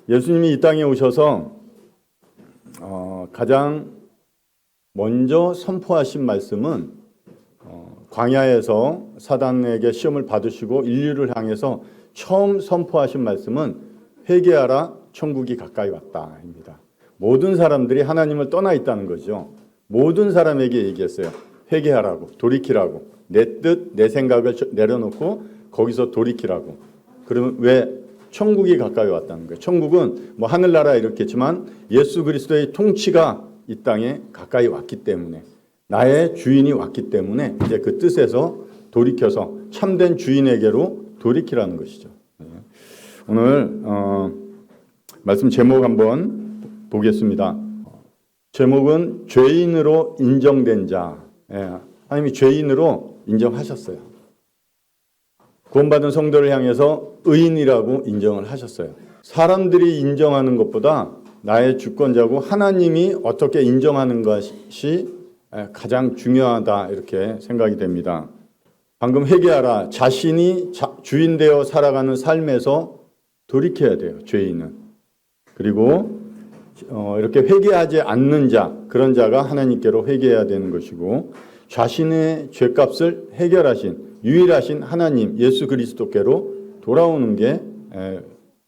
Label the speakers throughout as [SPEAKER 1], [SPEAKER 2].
[SPEAKER 1] 예수님이 이 땅에 오셔서 가장 먼저 선포하신 말씀은 광야에서 사단에게 시험을 받으시고 인류를 향해서 처음 선포하신 말씀은 회개하라 천국이 가까이 왔다입니다. 모든 사람들이 하나님을 떠나 있다는 거죠. 모든 사람에게 얘기했어요. 회개하라고, 돌이키라고, 내 뜻, 내 생각을 내려놓고 거기서 돌이키라고. 그러면 왜 천국이 가까이 왔다는 거예요. 천국은 뭐 하늘나라 이렇겠지만 예수 그리스도의 통치가 이 땅에 가까이 왔기 때문에, 나의 주인이 왔기 때문에 이제 그 뜻에서 돌이켜서 참된 주인에게로 돌이키라는 것이죠. 오늘 말씀 제목 한번 보겠습니다. 제목은 죄인으로 인정된 자. 하나님이 죄인으로 인정하셨어요. 구원받은 성도를 향해서 의인이라고 인정을 하셨어요. 사람들이 인정하는 것보다 나의 주권자고 하나님이 어떻게 인정하는 것이 가장 중요하다 이렇게 생각이 됩니다. 방금 회개하라. 자신이 주인 되어 살아가는 삶에서 돌이켜야 돼요. 죄인은. 그리고 이렇게 회개하지 않는 자, 그런 자가 하나님께로 회개해야 되는 것이고, 자신의 죄값을 해결하신 유일하신 하나님 예수 그리스도께로 돌아오는 게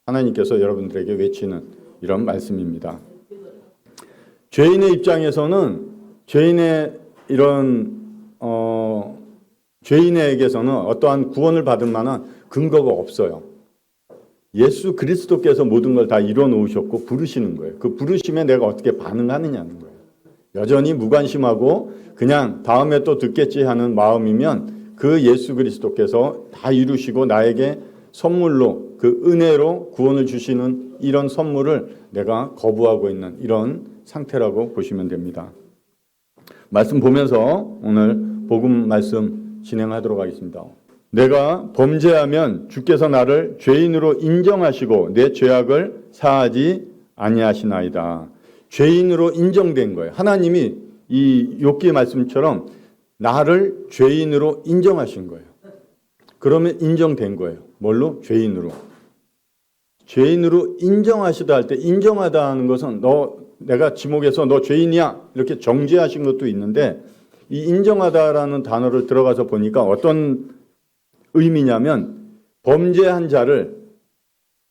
[SPEAKER 1] 하나님께서 여러분들에게 외치는 이런 말씀입니다. 죄인의 입장에서는 죄인의 이런 죄인에게서는 어떠한 구원을 받을 만한 근거가 없어요. 예수 그리스도께서 모든 걸 다 이뤄 놓으셨고 부르시는 거예요. 그 부르심에 내가 어떻게 반응하느냐는 거예요. 여전히 무관심하고 그냥 다음에 또 듣겠지 하는 마음이면 그 예수 그리스도께서 다 이루시고 나에게 선물로 그 은혜로 구원을 주시는 이런 선물을 내가 거부하고 있는 이런 상태라고 보시면 됩니다. 말씀 보면서 오늘 복음 말씀 진행하도록 하겠습니다. 내가 범죄하면 주께서 나를 죄인으로 인정하시고 내 죄악을 사하지 아니하시나이다. 죄인으로 인정된 거예요. 하나님이 이 욥기의 말씀처럼 나를 죄인으로 인정하신 거예요. 그러면 인정된 거예요. 뭘로? 죄인으로. 죄인으로 인정하시다 할 때, 인정하다 하는 것은 내가 지목해서 너 죄인이야 이렇게 정죄하신 것도 있는데, 이 인정하다라는 단어를 들어가서 보니까 어떤 의미냐면 범죄한 자를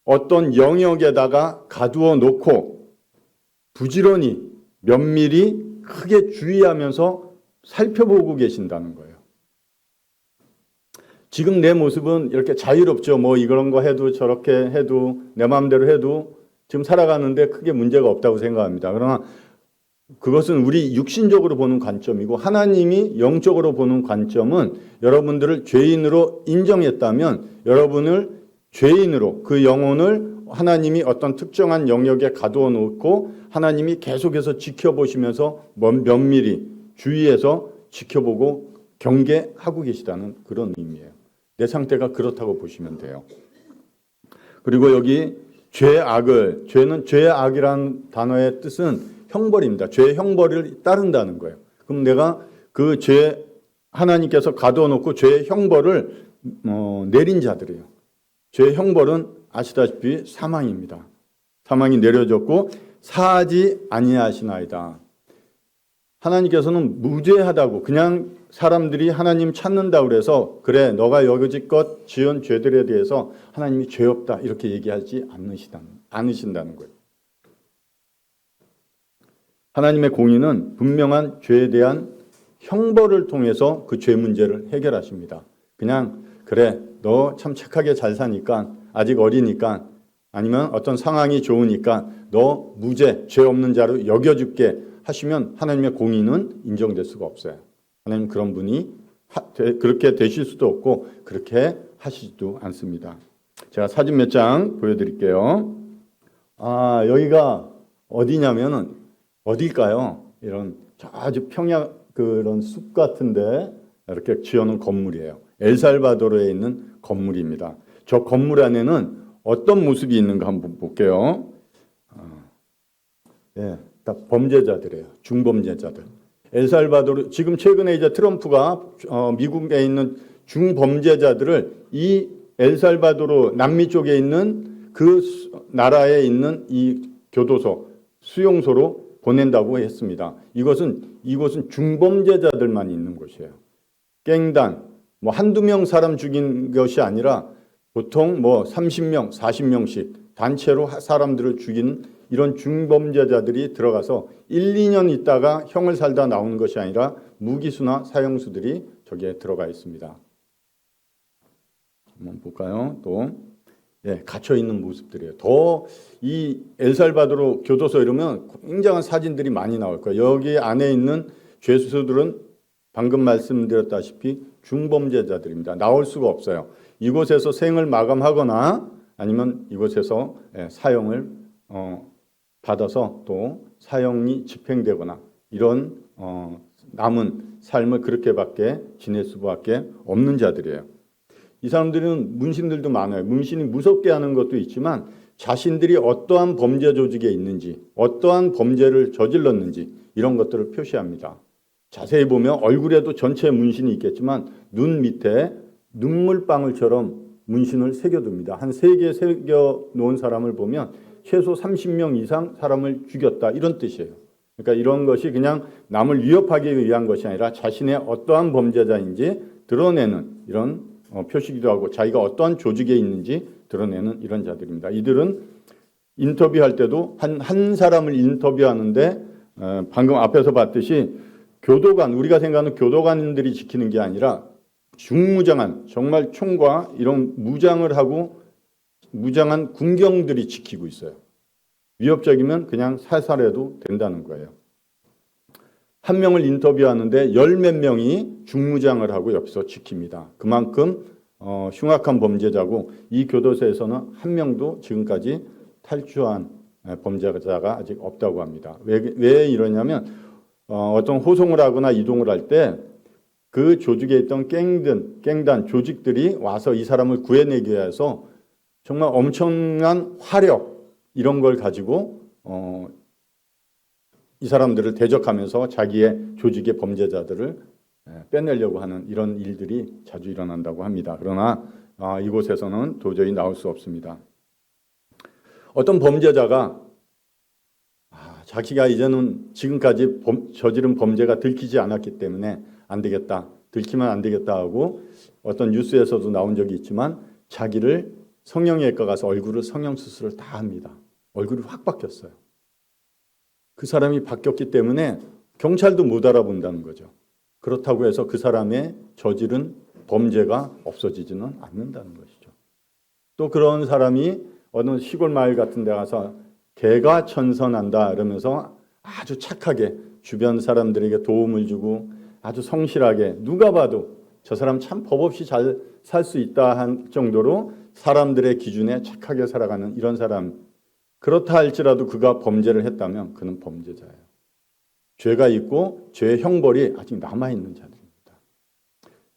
[SPEAKER 1] 어떤 영역에다가 가두어 놓고 부지런히 면밀히 크게 주의하면서 살펴보고 계신다는 거예요. 지금 내 모습은 이렇게 자유롭죠. 뭐 이런 거 해도 저렇게 해도 내 마음대로 해도 지금 살아가는데 크게 문제가 없다고 생각합니다. 그러나 그것은 우리 육신적으로 보는 관점이고, 하나님이 영적으로 보는 관점은 여러분들을 죄인으로 인정했다면 여러분을 죄인으로, 그 영혼을 하나님이 어떤 특정한 영역에 가두어 놓고 하나님이 계속해서 지켜보시면서 면밀히 주의해서 지켜보고 경계하고 계시다는 그런 의미예요. 내 상태가 그렇다고 보시면 돼요. 그리고 여기 죄악을, 죄는 죄악이라는 단어의 뜻은 형벌입니다. 죄의 형벌을 따른다는 거예요. 그럼 내가 그 죄, 하나님께서 가두어 놓고 죄의 형벌을 내린 자들이에요. 죄의 형벌은 아시다시피 사망입니다. 사망이 내려졌고 사하지 아니하시나이다. 하나님께서는 무죄하다고, 그냥 사람들이 하나님 찾는다고 그래서 그래 너가 여기지껏 지은 죄들에 대해서 하나님이 죄 없다 이렇게 얘기하지 않으신다는 거예요. 하나님의 공의는 분명한 죄에 대한 형벌을 통해서 그 죄 문제를 해결하십니다. 그냥 그래 너 참 착하게 잘 사니까, 아직 어리니까, 아니면 어떤 상황이 좋으니까 너 무죄, 죄 없는 자로 여겨줄게 하시면 하나님의 공의는 인정될 수가 없어요. 하나님 그런 분이 그렇게 되실 수도 없고 그렇게 하시지도 않습니다. 제가 사진 몇 장 보여드릴게요. 여기가 어디냐면은 어딜까요? 이런 아주 평야 그런 숲 같은데 이렇게 지어놓은 건물이에요. 엘살바도르에 있는 건물입니다. 저 건물 안에는 어떤 모습이 있는가 한번 볼게요. 다 범죄자들이에요. 중범죄자들. 엘살바도르, 지금 최근에 이제 트럼프가 미국에 있는 중범죄자들을 이 엘살바도르 남미 쪽에 있는 그 나라에 있는 이 교도소, 수용소로 보낸다고 했습니다. 이곳은 중범죄자들만 있는 곳이에요. 갱단, 뭐 한두 명 사람 죽인 것이 아니라 보통 뭐 30명, 40명씩 단체로 사람들을 죽이는 이런 중범죄자들이 들어가서 1, 2년 있다가 형을 살다 나오는 것이 아니라 무기수나 사형수들이 저기에 들어가 있습니다. 한번 볼까요? 또 갇혀 있는 모습들이에요. 더 이 엘살바도르 교도소 이러면 굉장한 사진들이 많이 나올 거예요. 여기 안에 있는 죄수들은 방금 말씀드렸다시피 중범죄자들입니다. 나올 수가 없어요. 이곳에서 생을 마감하거나 아니면 이곳에서 사형을 받아서 또 사형이 집행되거나 이런 남은 삶을 그렇게밖에 지낼 수밖에 없는 자들이에요. 이 사람들은 문신들도 많아요. 문신이 무섭게 하는 것도 있지만 자신들이 어떠한 범죄 조직에 있는지, 어떠한 범죄를 저질렀는지 이런 것들을 표시합니다. 자세히 보면 얼굴에도 전체 문신이 있겠지만 눈 밑에 눈물방울처럼 문신을 새겨둡니다. 한 3개 새겨놓은 사람을 보면 최소 30명 이상 사람을 죽였다 이런 뜻이에요. 그러니까 이런 것이 그냥 남을 위협하기 위한 것이 아니라 자신의 어떠한 범죄자인지 드러내는 이런 표시기도 하고 자기가 어떠한 조직에 있는지 드러내는 이런 자들입니다. 이들은 인터뷰할 때도 한 사람을 인터뷰하는데 방금 앞에서 봤듯이 교도관, 우리가 생각하는 교도관들이 지키는 게 아니라 중무장한 정말 총과 이런 무장을 하고 무장한 군경들이 지키고 있어요. 위협적이면 그냥 살살해도 된다는 거예요. 한 명을 인터뷰하는데 10몇 명이 중무장을 하고 옆에서 지킵니다. 그만큼 흉악한 범죄자고 이 교도소에서는 한 명도 지금까지 탈주한 범죄자가 아직 없다고 합니다. 왜 이러냐면 어떤 호송을 하거나 이동을 할 때 그 조직에 있던 갱단 조직들이 와서 이 사람을 구해내기 위해서 정말 엄청난 화력 이런 걸 가지고 이 사람들을 대적하면서 자기의 조직의 범죄자들을 빼내려고 하는 이런 일들이 자주 일어난다고 합니다. 그러나 이곳에서는 도저히 나올 수 없습니다. 어떤 범죄자가 자기가 이제는 지금까지 저지른 범죄가 들키지 않았기 때문에 안 되겠다, 들키면 안 되겠다 하고 어떤 뉴스에서도 나온 적이 있지만 자기를 성형외과 가서 얼굴을 성형수술을 다 합니다. 얼굴이 확 바뀌었어요. 그 사람이 바뀌었기 때문에 경찰도 못 알아본다는 거죠. 그렇다고 해서 그 사람의 저지른 범죄가 없어지지는 않는다는 것이죠. 또 그런 사람이 어느 시골 마을 같은 데 가서 개가 천선한다 이러면서 아주 착하게 주변 사람들에게 도움을 주고 아주 성실하게 누가 봐도 저 사람 참 법 없이 잘 살 수 있다 한 정도로 사람들의 기준에 착하게 살아가는 이런 사람, 그렇다 할지라도 그가 범죄를 했다면 그는 범죄자예요. 죄가 있고 죄의 형벌이 아직 남아있는 자들입니다.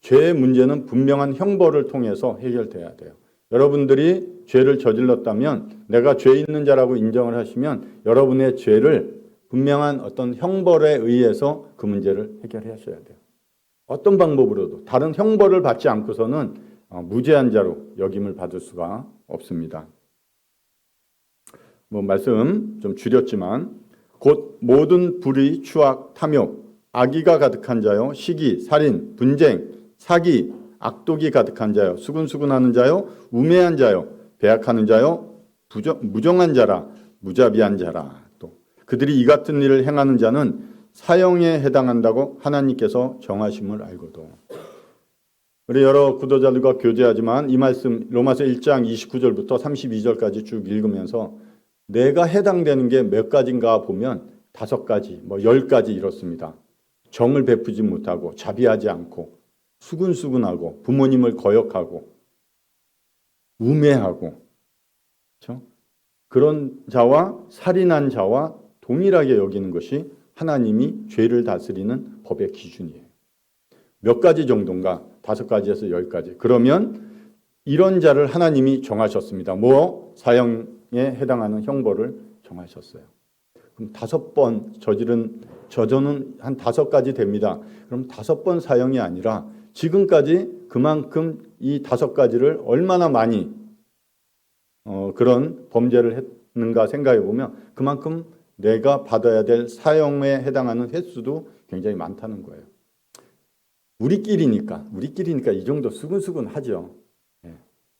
[SPEAKER 1] 죄의 문제는 분명한 형벌을 통해서 해결돼야 돼요. 여러분들이 죄를 저질렀다면 내가 죄 있는 자라고 인정을 하시면 여러분의 죄를 분명한 어떤 형벌에 의해서 그 문제를 해결하셔야 돼요. 어떤 방법으로도 다른 형벌을 받지 않고서는 무죄한 자로 역임을 받을 수가 없습니다. 말씀 좀 줄였지만 곧 모든 불의, 추악, 탐욕, 악의가 가득한 자요, 시기, 살인, 분쟁, 사기, 악독이 가득한 자요, 수군수군하는 자요, 우매한 자요, 배약하는 자요, 무정한 자라, 무자비한 자라. 또 그들이 이 같은 일을 행하는 자는 사형에 해당한다고 하나님께서 정하심을 알고도. 우리 여러 구도자들과 교제하지만 이 말씀 로마서 1장 29절부터 32절까지 쭉 읽으면서 내가 해당되는 게 몇 가지인가 보면 5가지, 10가지 이렇습니다. 정을 베푸지 못하고 자비하지 않고 수군수군하고 부모님을 거역하고 우매하고, 그렇죠? 그런 자와 살인한 자와 동일하게 여기는 것이 하나님이 죄를 다스리는 법의 기준이에요. 몇 가지 정도인가? 5가지에서 10가지. 그러면 이런 자를 하나님이 정하셨습니다. 사형에 해당하는 형벌을 정하셨어요. 그럼 5번 저주는 한 5가지 됩니다. 그럼 5번 사형이 아니라 지금까지 그만큼 이 5가지를 얼마나 많이 그런 범죄를 했는가 생각해 보면 그만큼 내가 받아야 될 사형에 해당하는 횟수도 굉장히 많다는 거예요. 우리끼리니까 이 정도 수근수근 하죠.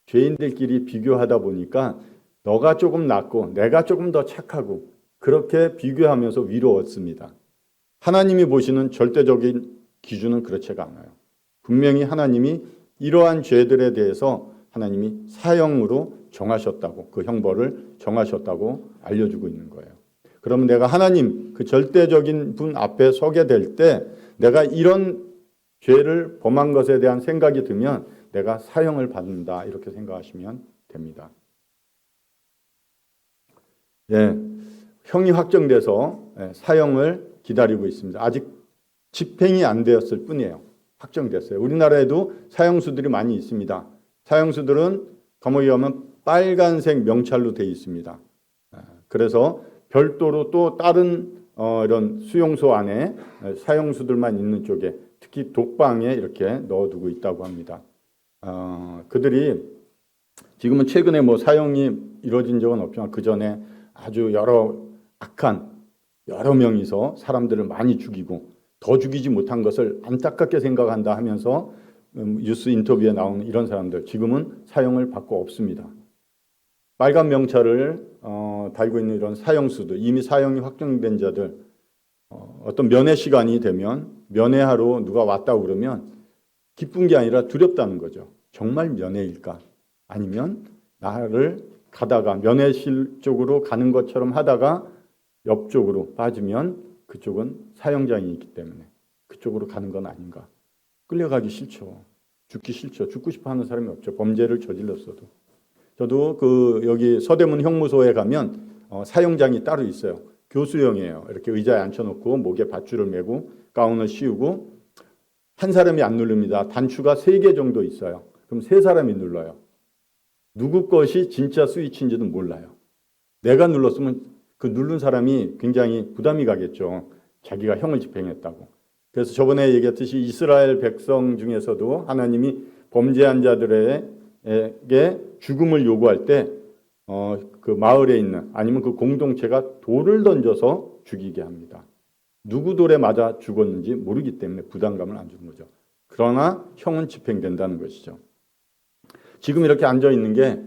[SPEAKER 1] 죄인들끼리 비교하다 보니까 너가 조금 낫고 내가 조금 더 착하고 그렇게 비교하면서 위로 얻습니다. 하나님이 보시는 절대적인 기준은 그렇지가 않아요. 분명히 하나님이 이러한 죄들에 대해서 하나님이 사형으로 정하셨다고, 그 형벌을 정하셨다고 알려주고 있는 거예요. 그러면 내가 하나님 그 절대적인 분 앞에 서게 될 때 내가 이런 죄를 범한 것에 대한 생각이 들면 내가 사형을 받는다 이렇게 생각하시면 됩니다. 형이 확정돼서 사형을 기다리고 있습니다. 아직 집행이 안 되었을 뿐이에요. 확정됐어요. 우리나라에도 사형수들이 많이 있습니다. 사형수들은 감옥에 가면 빨간색 명찰로 되어 있습니다. 그래서 별도로 또 다른 이런 수용소 안에 사형수들만 있는 쪽에 특히 독방에 이렇게 넣어두고 있다고 합니다. 그들이 지금은 최근에 뭐 사형이 이루어진 적은 없지만 그 전에 아주 악한 여러 명이서 사람들을 많이 죽이고 더 죽이지 못한 것을 안타깝게 생각한다 하면서 뉴스 인터뷰에 나오는 이런 사람들 지금은 사형을 받고 없습니다. 빨간 명찰을 달고 있는 이런 사형수들, 이미 사형이 확정된 자들, 어떤 면회 시간이 되면 면회하러 누가 왔다고 그러면 기쁜 게 아니라 두렵다는 거죠. 정말 면회일까? 아니면 나를 가다가 면회실 쪽으로 가는 것처럼 하다가 옆쪽으로 빠지면 그쪽은 사형장이 있기 때문에 그쪽으로 가는 건 아닌가. 끌려가기 싫죠. 죽기 싫죠. 죽고 싶어 하는 사람이 없죠. 범죄를 저질렀어도. 저도 여기 서대문 형무소에 가면 사형장이 따로 있어요. 교수형이에요. 이렇게 의자에 앉혀놓고 목에 밧줄을 메고 가운을 씌우고 한 사람이 안 누릅니다. 단추가 3개 정도 있어요. 그럼 3사람이 눌러요. 누구 것이 진짜 스위치인지도 몰라요. 내가 눌렀으면 그 누른 사람이 굉장히 부담이 가겠죠. 자기가 형을 집행했다고. 그래서 저번에 얘기했듯이 이스라엘 백성 중에서도 하나님이 범죄한 자들에게 죽음을 요구할 때 그 마을에 있는 아니면 그 공동체가 돌을 던져서 죽이게 합니다. 누구 돌에 맞아 죽었는지 모르기 때문에 부담감을 안 주는 거죠. 그러나 형은 집행된다는 것이죠. 지금 이렇게 앉아 있는 게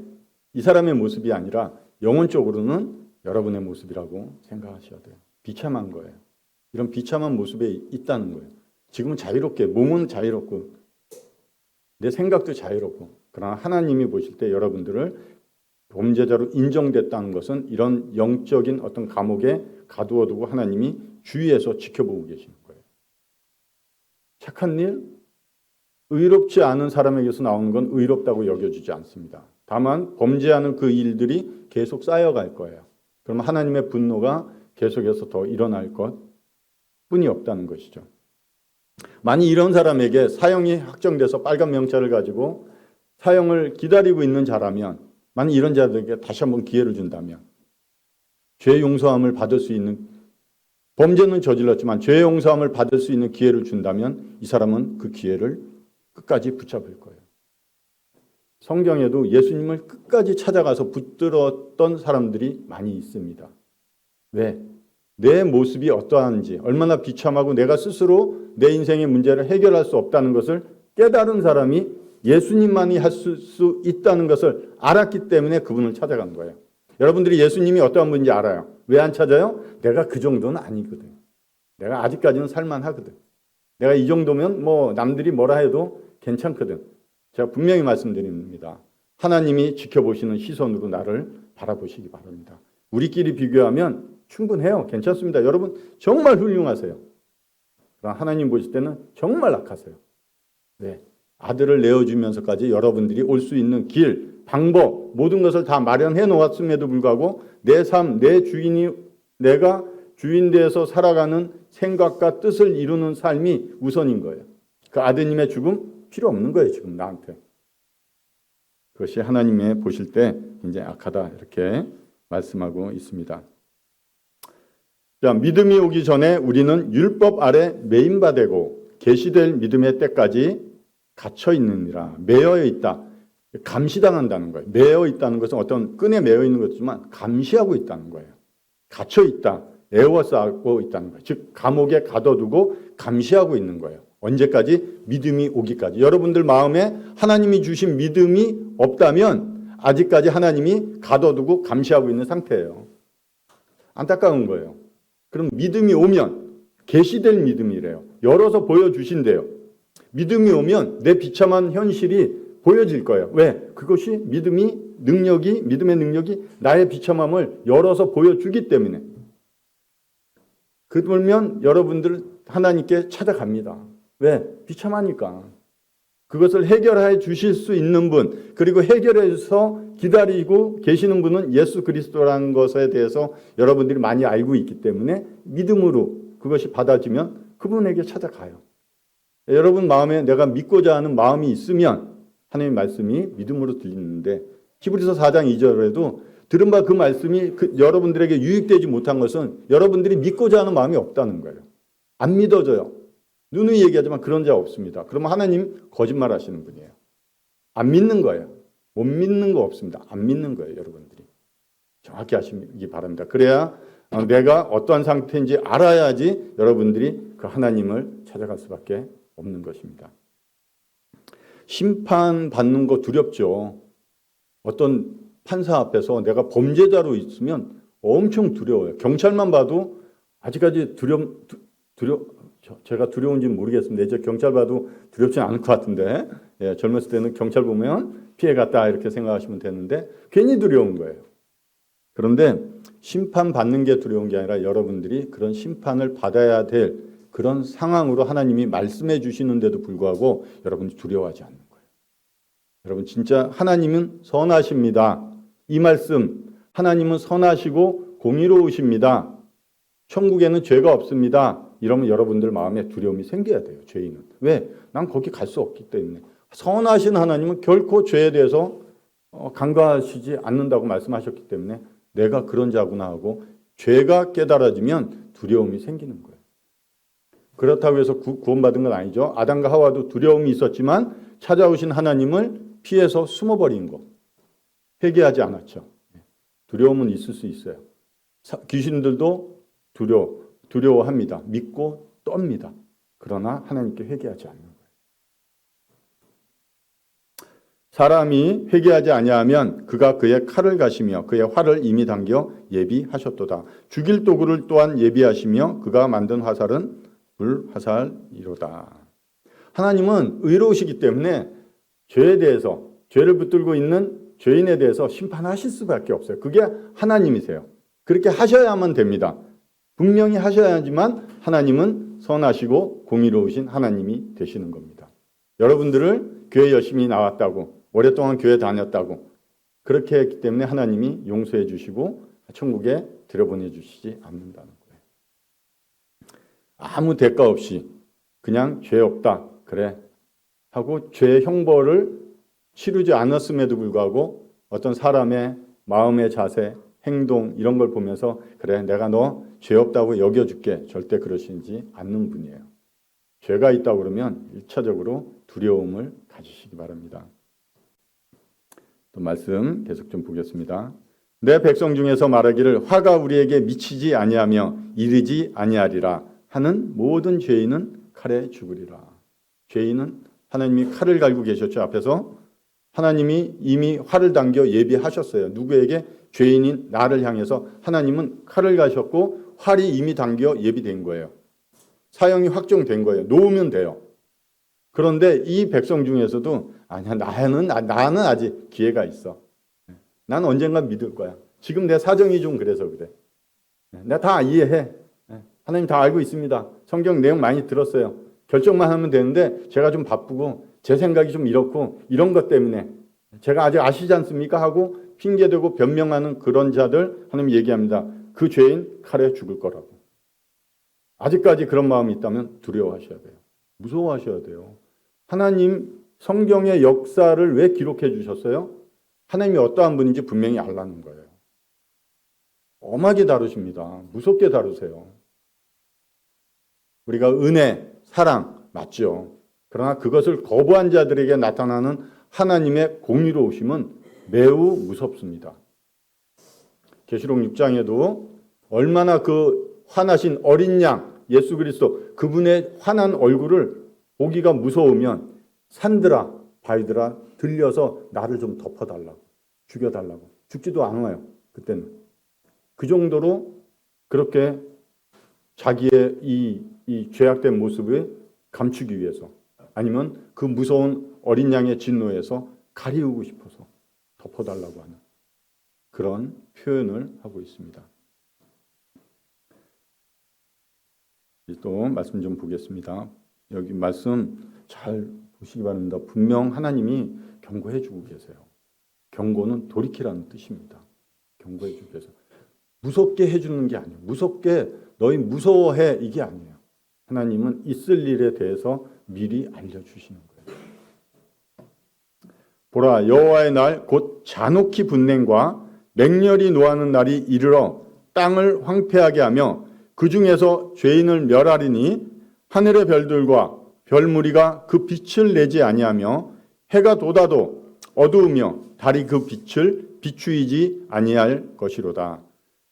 [SPEAKER 1] 이 사람의 모습이 아니라 영혼적으로는 여러분의 모습이라고 생각하셔야 돼요. 비참한 거예요. 이런 비참한 모습에 있다는 거예요. 지금은 자유롭게, 몸은 자유롭고 내 생각도 자유롭고 그러나 하나님이 보실 때 여러분들을 범죄자로 인정됐다는 것은 이런 영적인 어떤 감옥에 가두어두고 하나님이 주위에서 지켜보고 계시는 거예요. 착한 일, 의롭지 않은 사람에게서 나오는 건 의롭다고 여겨지지 않습니다. 다만 범죄하는 그 일들이 계속 쌓여갈 거예요. 그러면 하나님의 분노가 계속해서 더 일어날 것 뿐이 없다는 것이죠. 만약 이런 사람에게 사형이 확정돼서 빨간 명찰을 가지고 사형을 기다리고 있는 자라면 만약 이런 자들에게 다시 한번 기회를 준다면 죄 용서함을 받을 수 있는 범죄는 저질렀지만 죄 용서함을 받을 수 있는 기회를 준다면 이 사람은 그 기회를 끝까지 붙잡을 거예요. 성경에도 예수님을 끝까지 찾아가서 붙들었던 사람들이 많이 있습니다. 왜? 내 모습이 어떠한지, 얼마나 비참하고 내가 스스로 내 인생의 문제를 해결할 수 없다는 것을 깨달은 사람이 예수님만이 할 수 있다는 것을 알았기 때문에 그분을 찾아간 거예요. 여러분들이 예수님이 어떠한 분인지 알아요. 왜 안 찾아요? 내가 그 정도는 아니거든. 내가 아직까지는 살만하거든. 내가 이 정도면 뭐 남들이 뭐라 해도 괜찮거든. 제가 분명히 말씀드립니다. 하나님이 지켜보시는 시선으로 나를 바라보시기 바랍니다. 우리끼리 비교하면 충분해요. 괜찮습니다. 여러분 정말 훌륭하세요. 그러나 하나님 보실 때는 정말 악하세요. 네. 아들을 내어주면서까지 여러분들이 올 수 있는 길, 방법, 모든 것을 다 마련해 놓았음에도 불구하고 내 삶, 내 주인이 내가 주인 되어서 살아가는 생각과 뜻을 이루는 삶이 우선인 거예요. 그 아드님의 죽음 필요 없는 거예요. 지금 나한테. 그것이 하나님의 보실 때 굉장히 악하다 이렇게 말씀하고 있습니다. 자, 믿음이 오기 전에 우리는 율법 아래 매인바되고 계시될 믿음의 때까지 갇혀 있느니라. 매여 있다. 감시당한다는 거예요. 매여 있다는 것은 어떤 끈에 매여 있는 것이지만 감시하고 있다는 거예요. 갇혀 있다. 에워싸고 있다는 거예요. 즉 감옥에 가둬두고 감시하고 있는 거예요. 언제까지? 믿음이 오기까지. 여러분들 마음에 하나님이 주신 믿음이 없다면 아직까지 하나님이 가둬두고 감시하고 있는 상태예요. 안타까운 거예요. 그럼 믿음이 오면 계시될 믿음이래요. 열어서 보여주신대요. 믿음이 오면 내 비참한 현실이 보여질 거예요. 왜? 그것이 믿음의 능력이 나의 비참함을 열어서 보여주기 때문에. 그러면 여러분들 하나님께 찾아갑니다. 왜? 비참하니까. 그것을 해결해 주실 수 있는 분, 그리고 해결해서 기다리고 계시는 분은 예수 그리스도라는 것에 대해서 여러분들이 많이 알고 있기 때문에 믿음으로 그것이 받아지면 그분에게 찾아가요. 여러분 마음에 내가 믿고자 하는 마음이 있으면 하나님의 말씀이 믿음으로 들리는데 히브리서 4장 2절에도 들은 바 그 말씀이 여러분들에게 유익되지 못한 것은 여러분들이 믿고자 하는 마음이 없다는 거예요. 안 믿어져요. 누누이 얘기하지만 그런 자 없습니다. 그러면 하나님 거짓말 하시는 분이에요. 안 믿는 거예요. 못 믿는 거 없습니다. 안 믿는 거예요, 여러분들이. 정확히 하시기 바랍니다. 그래야 내가 어떠한 상태인지 알아야지 여러분들이 그 하나님을 찾아갈 수밖에 없는 것입니다. 심판받는 거 두렵죠. 어떤 판사 앞에서 내가 범죄자로 있으면 엄청 두려워요. 경찰만 봐도 아직까지 제가 두려운지는 모르겠습니다. 이제 경찰 봐도 두렵지는 않을 것 같은데 젊었을 때는 경찰 보면 피해갔다 이렇게 생각하시면 되는데 괜히 두려운 거예요. 그런데 심판받는 게 두려운 게 아니라 여러분들이 그런 심판을 받아야 될 그런 상황으로 하나님이 말씀해 주시는데도 불구하고 여러분이 두려워하지 않는 거예요. 여러분 진짜 하나님은 선하십니다. 이 말씀 하나님은 선하시고 공의로우십니다. 천국에는 죄가 없습니다. 이러면 여러분들 마음에 두려움이 생겨야 돼요. 죄인은. 왜? 난 거기 갈 수 없기 때문에. 선하신 하나님은 결코 죄에 대해서 간과하시지 않는다고 말씀하셨기 때문에 내가 그런 자구나 하고 죄가 깨달아지면 두려움이 생기는 거예요. 그렇다고 해서 구원받은 건 아니죠. 아담과 하와도 두려움이 있었지만 찾아오신 하나님을 피해서 숨어버린 거. 회개하지 않았죠. 두려움은 있을 수 있어요. 귀신들도 두려워합니다. 믿고 떱니다. 그러나 하나님께 회개하지 않는 거예요. 사람이 회개하지 아니하면 그가 그의 칼을 가시며 그의 활을 이미 당겨 예비하셨도다. 죽일 도구를 또한 예비하시며 그가 만든 화살은 불화살이로다. 하나님은 의로우시기 때문에 죄에 대해서 죄를 붙들고 있는 죄인에 대해서 심판하실 수밖에 없어요. 그게 하나님이세요. 그렇게 하셔야만 됩니다. 분명히 하셔야지만 하나님은 선하시고 공의로우신 하나님이 되시는 겁니다. 여러분들을 교회 열심히 나왔다고 오랫동안 교회 다녔다고 그렇게 했기 때문에 하나님이 용서해 주시고 천국에 들여보내 주시지 않는다는 거예요. 아무 대가 없이 그냥 죄 없다 그래 하고 죄의 형벌을 치르지 않았음에도 불구하고 어떤 사람의 마음의 자세, 행동 이런 걸 보면서 그래 내가 너 죄 없다고 여겨줄게 절대 그러시지 않는 분이에요. 죄가 있다고 그러면 1차적으로 두려움을 가지시기 바랍니다. 또 말씀 계속 좀 보겠습니다. 내 백성 중에서 말하기를 화가 우리에게 미치지 아니하며 이르지 아니하리라 하는 모든 죄인은 칼에 죽으리라. 죄인은 하나님이 칼을 갈고 계셨죠. 앞에서 하나님이 이미 활을 당겨 예비하셨어요. 누구에게? 죄인인 나를 향해서 하나님은 칼을 가셨고 활이 이미 당겨 예비된 거예요. 사형이 확정된 거예요. 놓으면 돼요. 그런데 이 백성 중에서도 아니야 나는 아직 기회가 있어. 나는 언젠가 믿을 거야. 지금 내 사정이 좀 그래서 그래. 내가 다 이해해. 하나님 다 알고 있습니다. 성경 내용 많이 들었어요. 결정만 하면 되는데 제가 좀 바쁘고 제 생각이 좀 이렇고 이런 것 때문에 제가 아직 아시지 않습니까? 하고 핑계대고 변명하는 그런 자들 하나님 얘기합니다. 그 죄인 칼에 죽을 거라고. 아직까지 그런 마음이 있다면 두려워하셔야 돼요. 무서워하셔야 돼요. 하나님 성경의 역사를 왜 기록해 주셨어요? 하나님이 어떠한 분인지 분명히 알라는 거예요. 엄하게 다루십니다. 무섭게 다루세요. 우리가 은혜, 사랑 맞죠. 그러나 그것을 거부한 자들에게 나타나는 하나님의 공의로우심은 매우 무섭습니다. 계시록 6장에도 얼마나 그 화나신 어린 양 예수 그리스도 그분의 화난 얼굴을 보기가 무서우면 산들아 바위들아 들려서 나를 좀 덮어달라고 죽여달라고 죽지도 않아요. 그때는 그 정도로 그렇게 자기의 이 죄악된 모습을 감추기 위해서 아니면 그 무서운 어린 양의 진노에서 가리우고 싶어서 덮어달라고 하는 그런 표현을 하고 있습니다. 또 말씀 좀 보겠습니다. 여기 말씀 잘 보시기 바랍니다. 분명 하나님이 경고해 주고 계세요. 경고는 돌이키라는 뜻입니다. 경고해 주고 계세요. 무섭게 해주는 게 아니에요. 무섭게 너희 무서워해 이게 아니에요. 하나님은 있을 일에 대해서 미리 알려주시는 거예요. 보라 여호와의 날 곧 잔혹히 분냉과 맹렬히 노하는 날이 이르러 땅을 황폐하게 하며 그 중에서 죄인을 멸하리니 하늘의 별들과 별무리가 그 빛을 내지 아니하며 해가 돋아도 어두우며 달이 그 빛을 비추이지 아니할 것이로다.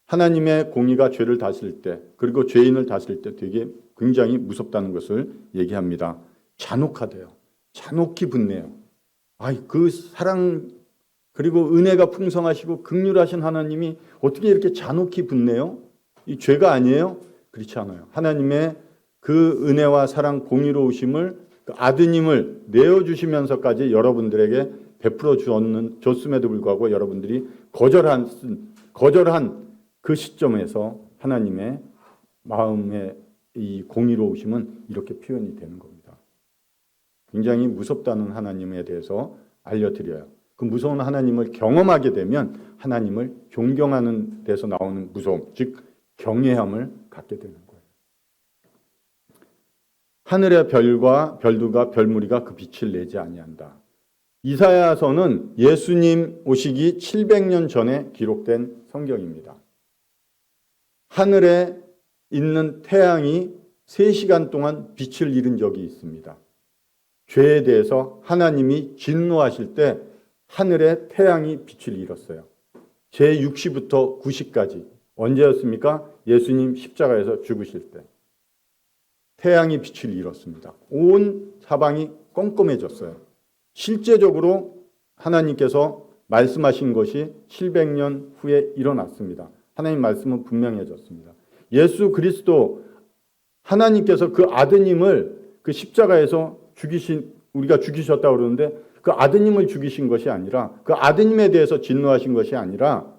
[SPEAKER 1] 하나님의 공의가 죄를 다스릴 때 그리고 죄인을 다스릴 때 되게 굉장히 무섭다는 것을 얘기합니다. 잔혹하대요. 잔혹히 분내요. 그 사랑 그리고 은혜가 풍성하시고 긍휼하신 하나님이 어떻게 이렇게 잔혹히 분내요? 이 죄가 아니에요? 그렇지 않아요. 하나님의 그 은혜와 사랑 공의로우심을 그 아드님을 내어주시면서까지 여러분들에게 베풀어 줬음에도 불구하고 여러분들이 거절한 그 시점에서 하나님의 마음의 이 공의로우심은 이렇게 표현이 되는 겁니다. 굉장히 무섭다는 하나님에 대해서 알려드려요. 그 무서운 하나님을 경험하게 되면 하나님을 존경하는 데서 나오는 무서움, 즉 경외함을 갖게 되는 거예요. 하늘의 별들과 별무리가 그 빛을 내지 아니한다. 이사야서는 예수님 오시기 700년 전에 기록된 성경입니다. 하늘에 있는 태양이 3시간 동안 빛을 잃은 적이 있습니다. 죄에 대해서 하나님이 진노하실 때 하늘에 태양이 빛을 잃었어요. 제6시부터 9시까지. 언제였습니까? 예수님 십자가에서 죽으실 때. 태양이 빛을 잃었습니다. 온 사방이 껌껌해졌어요. 실제적으로 하나님께서 말씀하신 것이 700년 후에 일어났습니다. 하나님 말씀은 분명해졌습니다. 예수 그리스도 하나님께서 그 아드님을 그 십자가에서 우리가 죽이셨다고 그러는데 그 아드님을 죽이신 것이 아니라 그 아드님에 대해서 진노하신 것이 아니라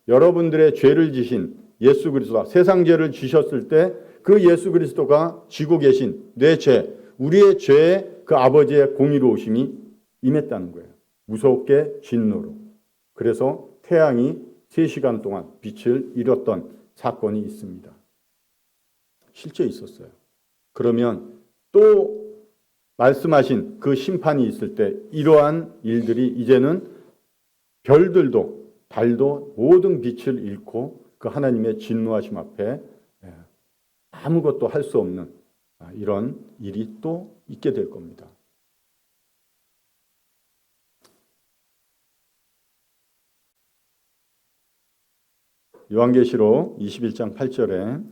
[SPEAKER 1] 여러분들의 죄를 지신 예수 그리스도가 세상 죄를 지셨을 때 그 예수 그리스도가 지고 계신 내 죄, 우리의 죄에 그 아버지의 공의로우심이 임했다는 거예요. 무섭게 진노로. 그래서 태양이 3시간 동안 빛을 잃었던 사건이 있습니다. 실제 있었어요. 그러면 또 말씀하신 그 심판이 있을 때 이러한 일들이 이제는 별들도 달도 모든 빛을 잃고 그 하나님의 진노하심 앞에 아무것도 할 수 없는 이런 일이 또 있게 될 겁니다. 요한계시록 21장 8절에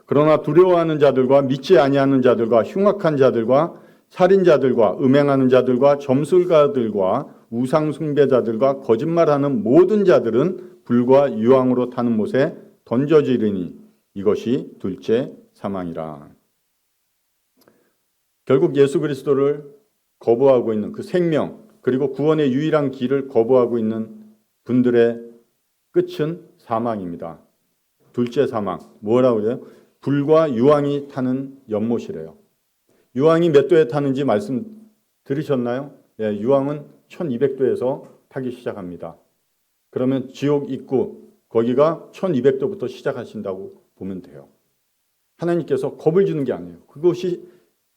[SPEAKER 1] 그러나 두려워하는 자들과 믿지 아니하는 자들과 흉악한 자들과 살인자들과 음행하는 자들과 점술가들과 우상 숭배자들과 거짓말하는 모든 자들은 불과 유황으로 타는 못에 던져지리니 이것이 둘째 사망이라. 결국 예수 그리스도를 거부하고 있는 그 생명 그리고 구원의 유일한 길을 거부하고 있는 분들의 끝은 사망입니다. 둘째 사망. 뭐라고 그래요? 불과 유황이 타는 연못이래요. 유황이 몇 도에 타는지 말씀 들으셨나요? 유황은 1200도에서 타기 시작합니다. 그러면 지옥 입구 거기가 1200도부터 시작하신다고 보면 돼요. 하나님께서 겁을 주는 게 아니에요. 그것이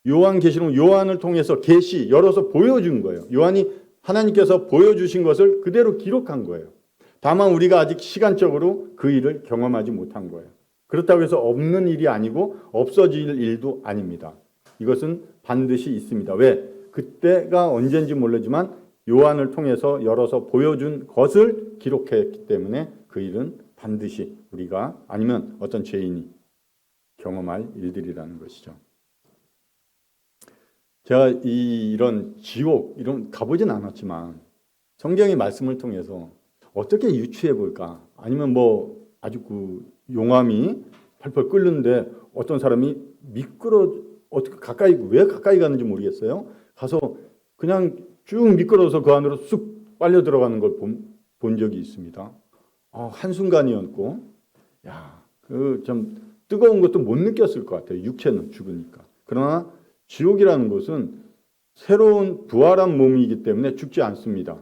[SPEAKER 1] 요한계시록 요한을 통해서 계시 열어서 보여준 거예요. 요한이 하나님께서 보여주신 것을 그대로 기록한 거예요. 다만 우리가 아직 시간적으로 그 일을 경험하지 못한 거예요. 그렇다고 해서 없는 일이 아니고 없어질 일도 아닙니다. 이것은 반드시 있습니다. 왜? 그때가 언젠지 모르지만 요한을 통해서 열어서 보여준 것을 기록했기 때문에 그 일은 반드시 우리가 아니면 어떤 죄인이 경험할 일들이라는 것이죠. 제가 이런 지옥 이런 가보진 않았지만 성경의 말씀을 통해서 어떻게 유추해 볼까? 아니면 뭐 아주 그 용암이 펄펄 끓는데 어떤 사람이 어떻게 왜 가까이 가는지 모르겠어요. 가서 그냥 쭉 미끄러워서 그 안으로 쑥 빨려 들어가는 걸 본 적이 있습니다. 한순간이었고, 그 좀 뜨거운 것도 못 느꼈을 것 같아요. 육체는 죽으니까. 그러나 지옥이라는 것은 새로운 부활한 몸이기 때문에 죽지 않습니다.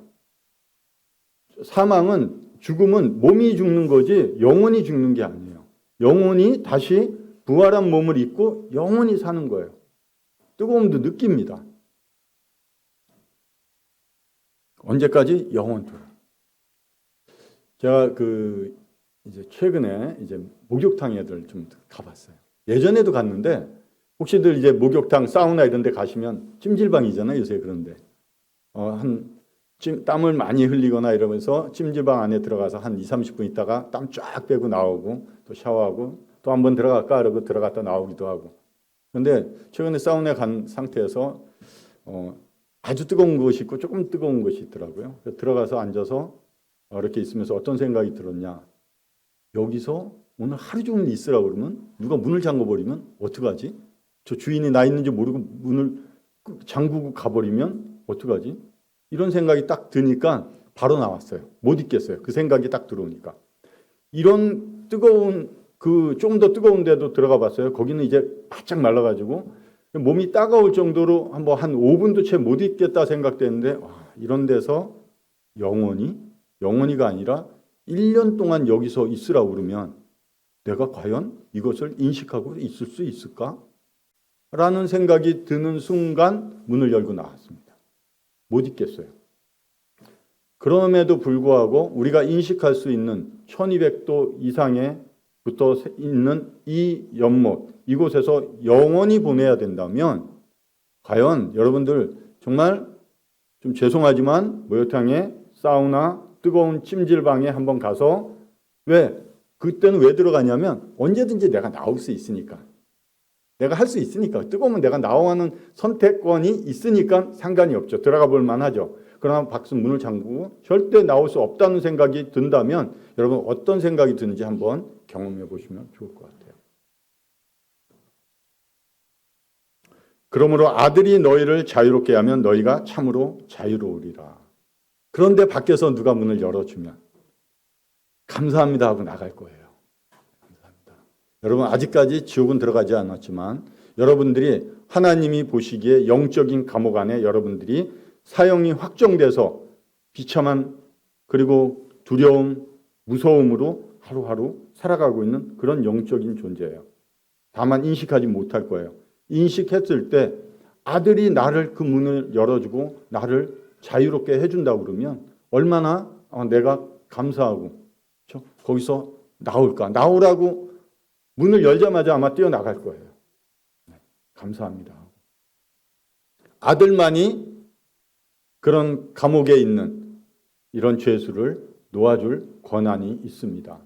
[SPEAKER 1] 죽음은 몸이 죽는 거지 영혼이 죽는 게 아니에요. 영혼이 다시 부활한 몸을 입고 영원히 사는 거예요. 뜨거움도 느낍니다. 언제까지? 영원토록. 제가 이제 최근에 이제 목욕탕에들 좀 가봤어요. 예전에도 갔는데 혹시들 이제 목욕탕, 사우나 이런 데 가시면 찜질방이잖아요, 요새. 그런데 땀을 많이 흘리거나 이러면서 찜질방 안에 들어가서 한 20-30분 있다가 땀 쫙 빼고 나오고 또 샤워하고 또 한번 들어갈까 그러고 들어갔다 나오기도 하고. 그런데 최근에 사우나에 간 상태에서 아주 뜨거운 것이 있고 조금 뜨거운 것이 있더라고요. 들어가서 앉아서 이렇게 있으면서 어떤 생각이 들었냐. 여기서 오늘 하루 종일 있으라고 그러면 누가 문을 잠궈버리면 어떡하지? 저 주인이 나 있는지 모르고 문을 잠그고 가버리면 어떡하지? 이런 생각이 딱 드니까 바로 나왔어요. 못 있겠어요. 그 생각이 딱 들어오니까. 이런 뜨거운 좀 더 뜨거운 데도 들어가 봤어요. 거기는 이제 바짝 말라가지고 몸이 따가울 정도로 한 5분도 채 못 있겠다 생각되는데 이런 데서 영원히가 아니라 1년 동안 여기서 있으라고 그러면 내가 과연 이것을 인식하고 있을 수 있을까? 라는 생각이 드는 순간 문을 열고 나왔습니다. 못 있겠어요. 그럼에도 불구하고 우리가 인식할 수 있는 1200도 이상에 붙어 있는 이 연못, 이곳에서 영원히 보내야 된다면 과연 여러분들 정말 좀 죄송하지만 목욕탕에 사우나, 뜨거운 찜질방에 한번 가서 그때는 왜 들어가냐면 언제든지 내가 나올 수 있으니까. 내가 할 수 있으니까. 뜨거우면 내가 나오는 선택권이 있으니까 상관이 없죠. 들어가 볼 만하죠. 그러나 박스 문을 잠그고 절대 나올 수 없다는 생각이 든다면 여러분 어떤 생각이 드는지 한번 경험해 보시면 좋을 것 같아요. 그러므로 아들이 너희를 자유롭게 하면 너희가 참으로 자유로우리라. 그런데 밖에서 누가 문을 열어주면 감사합니다 하고 나갈 거예요. 감사합니다. 여러분 아직까지 지옥은 들어가지 않았지만 여러분들이 하나님이 보시기에 영적인 감옥 안에 여러분들이 사형이 확정돼서 비참한 그리고 두려움, 무서움으로 하루하루 살아가고 있는 그런 영적인 존재예요. 다만 인식하지 못할 거예요. 인식했을 때 아들이 나를 그 문을 열어주고 나를 자유롭게 해준다고 그러면 얼마나 내가 감사하고 거기서 나오라고 문을 열자마자 아마 뛰어나갈 거예요. 감사합니다. 아들만이 그런 감옥에 있는 이런 죄수를 놓아줄 권한이 있습니다.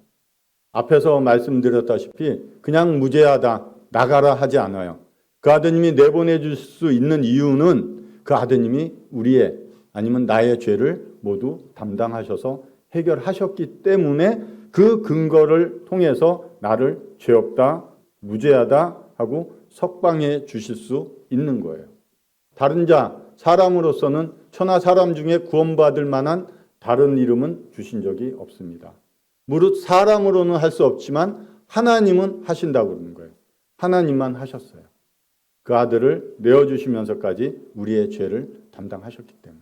[SPEAKER 1] 앞에서 말씀드렸다시피 그냥 무죄하다, 나가라 하지 않아요. 그 아드님이 내보내줄 수 있는 이유는 그 아드님이 우리의 아니면 나의 죄를 모두 담당하셔서 해결하셨기 때문에 그 근거를 통해서 나를 죄 없다, 무죄하다 하고 석방해 주실 수 있는 거예요. 다른 사람으로서는 천하 사람 중에 구원받을 만한 다른 이름은 주신 적이 없습니다. 무릇 사람으로는 할 수 없지만 하나님은 하신다고 그러는 거예요. 하나님만 하셨어요. 그 아들을 내어주시면서까지 우리의 죄를 담당하셨기 때문에.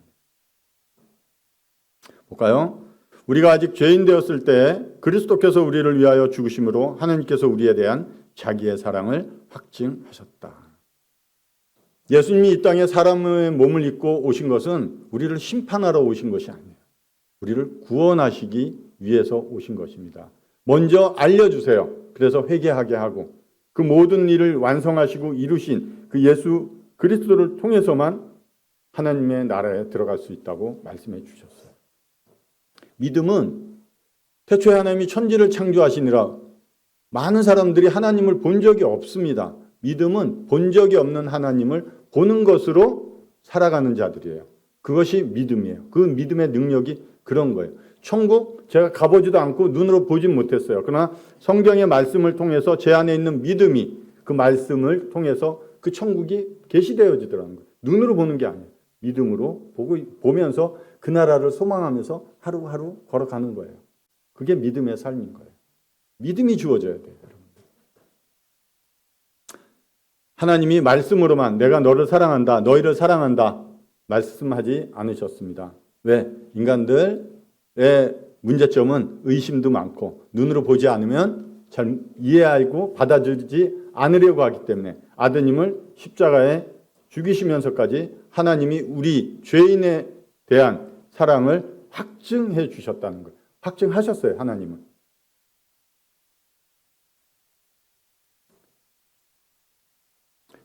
[SPEAKER 1] 볼까요? 우리가 아직 죄인 되었을 때 그리스도께서 우리를 위하여 죽으심으로 하나님께서 우리에 대한 자기의 사랑을 확증하셨다. 예수님이 이 땅에 사람의 몸을 입고 오신 것은 우리를 심판하러 오신 것이 아니에요. 우리를 구원하시기 위해서 오신 것입니다. 먼저 알려주세요. 그래서 회개하게 하고 그 모든 일을 완성하시고 이루신 그 예수 그리스도를 통해서만 하나님의 나라에 들어갈 수 있다고 말씀해 주셨어요. 믿음은 태초에 하나님이 천지를 창조하시니라 많은 사람들이 하나님을 본 적이 없습니다. 믿음은 본 적이 없는 하나님을 보는 것으로 살아가는 자들이에요. 그것이 믿음이에요. 그 믿음의 능력이 그런 거예요. 천국 제가 가보지도 않고 눈으로 보진 못했어요. 그러나 성경의 말씀을 통해서 제 안에 있는 믿음이 그 말씀을 통해서 그 천국이 계시되어지더라는 거예요. 눈으로 보는 게 아니에요. 믿음으로 보면서 그 나라를 소망하면서 하루하루 걸어가는 거예요. 그게 믿음의 삶인 거예요. 믿음이 주어져야 돼요, 여러분들. 하나님이 말씀으로만 내가 너를 사랑한다, 너희를 사랑한다 말씀하지 않으셨습니다. 왜? 인간들의 문제점은 의심도 많고 눈으로 보지 않으면 잘 이해하고 받아들이지 않으려고 하기 때문에 아드님을 십자가에 죽이시면서까지 하나님이 우리 죄인에 대한 사랑을 확증해 주셨다는 거예요. 확증하셨어요, 하나님은.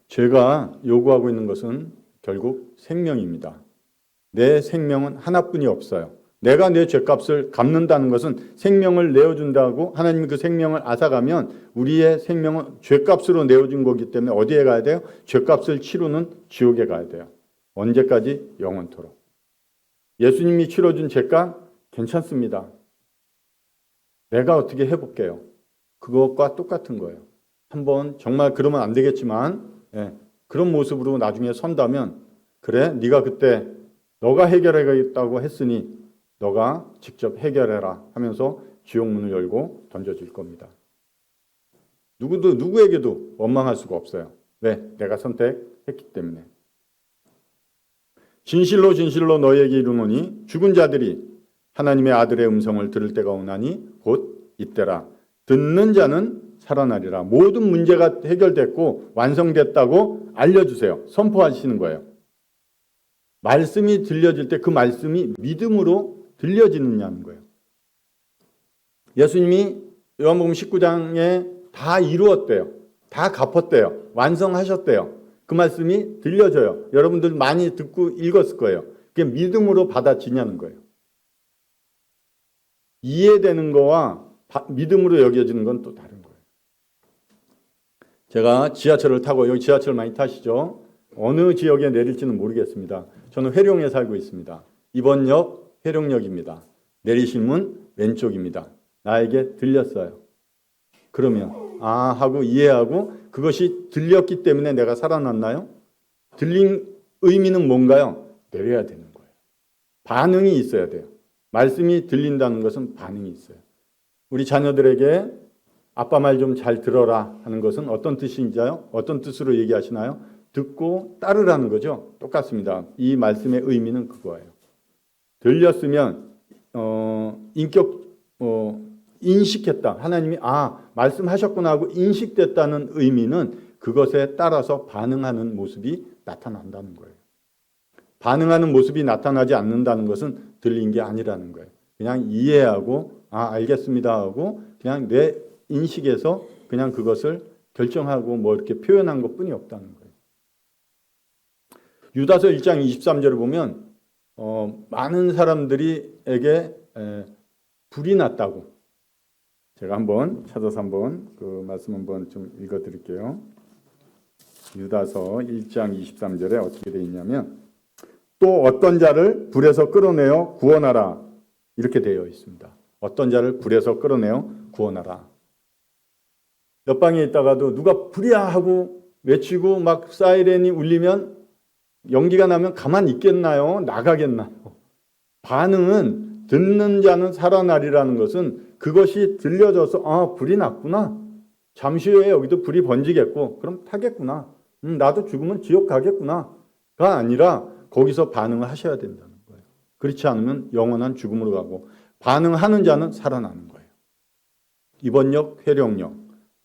[SPEAKER 1] 제가 요구하고 있는 것은 결국 생명입니다. 내 생명은 하나뿐이 없어요. 내가 내 죄값을 갚는다는 것은 생명을 내어준다고 하나님이 그 생명을 앗아가면 우리의 생명은 죄값으로 내어준 거기 때문에 어디에 가야 돼요? 죄값을 치르는 지옥에 가야 돼요. 언제까지? 영원토록. 예수님이 치러준 죄값 괜찮습니다. 내가 어떻게 해볼게요. 그것과 똑같은 거예요. 한번 정말 그러면 안 되겠지만 그런 모습으로 나중에 선다면 그래 네가 그때 너가 해결하겠다고 했으니 너가 직접 해결해라 하면서 지옥문을 열고 던져질 겁니다. 누구에게도 원망할 수가 없어요. 왜? 내가 선택했기 때문에. 진실로 진실로 너희에게 이르노니 죽은 자들이 하나님의 아들의 음성을 들을 때가 오나니 곧 이때라. 듣는 자는 살아나리라. 모든 문제가 해결됐고 완성됐다고 알려주세요. 선포하시는 거예요. 말씀이 들려질 때 그 말씀이 믿음으로 들려지느냐는 거예요. 예수님이 요한복음 19장에 다 이루었대요. 다 갚았대요. 완성하셨대요. 그 말씀이 들려져요. 여러분들 많이 듣고 읽었을 거예요. 그게 믿음으로 받아지냐는 거예요. 이해되는 거와 믿음으로 여겨지는 건 또 다른 거예요. 제가 지하철을 타고, 여기 지하철 많이 타시죠? 어느 지역에 내릴지는 모르겠습니다. 저는 회룡에 살고 있습니다. 이번 역 회룡역입니다. 내리실 문 왼쪽입니다. 나에게 들렸어요. 그러면 하고 이해하고 그것이 들렸기 때문에 내가 살아났나요? 들린 의미는 뭔가요? 내려야 되는 거예요. 반응이 있어야 돼요. 말씀이 들린다는 것은 반응이 있어요. 우리 자녀들에게 아빠 말 좀 잘 들어라 하는 것은 어떤 뜻인지요? 어떤 뜻으로 얘기하시나요? 듣고 따르라는 거죠. 똑같습니다. 이 말씀의 의미는 그거예요. 들렸으면 인식했다. 하나님이 말씀하셨구나 하고 인식됐다는 의미는 그것에 따라서 반응하는 모습이 나타난다는 거예요. 반응하는 모습이 나타나지 않는다는 것은 들린 게 아니라는 거예요. 그냥 이해하고 알겠습니다 하고 그냥 내 인식에서 그냥 그것을 결정하고 뭐 이렇게 표현한 것뿐이 없다는 거예요. 유다서 1장 23절을 보면 많은 사람들에게 불이 났다고. 제가 한번 찾아서 한번 그 말씀 한번 좀 읽어드릴게요. 유다서 1장 23절에 어떻게 되어 있냐면 또 어떤 자를 불에서 끌어내어 구원하라 이렇게 되어 있습니다. 어떤 자를 불에서 끌어내어 구원하라. 옆방에 있다가도 누가 불이야 하고 외치고 막 사이렌이 울리면 연기가 나면 가만히 있겠나요? 나가겠나요? 반응은 듣는 자는 살아나리라는 것은 그것이 들려져서 불이 났구나. 잠시 후에 여기도 불이 번지겠고 그럼 타겠구나. 나도 죽으면 지옥 가겠구나가 아니라 거기서 반응을 하셔야 된다는 거예요. 그렇지 않으면 영원한 죽음으로 가고 반응하는 자는 살아나는 거예요. 이번 역 회룡역,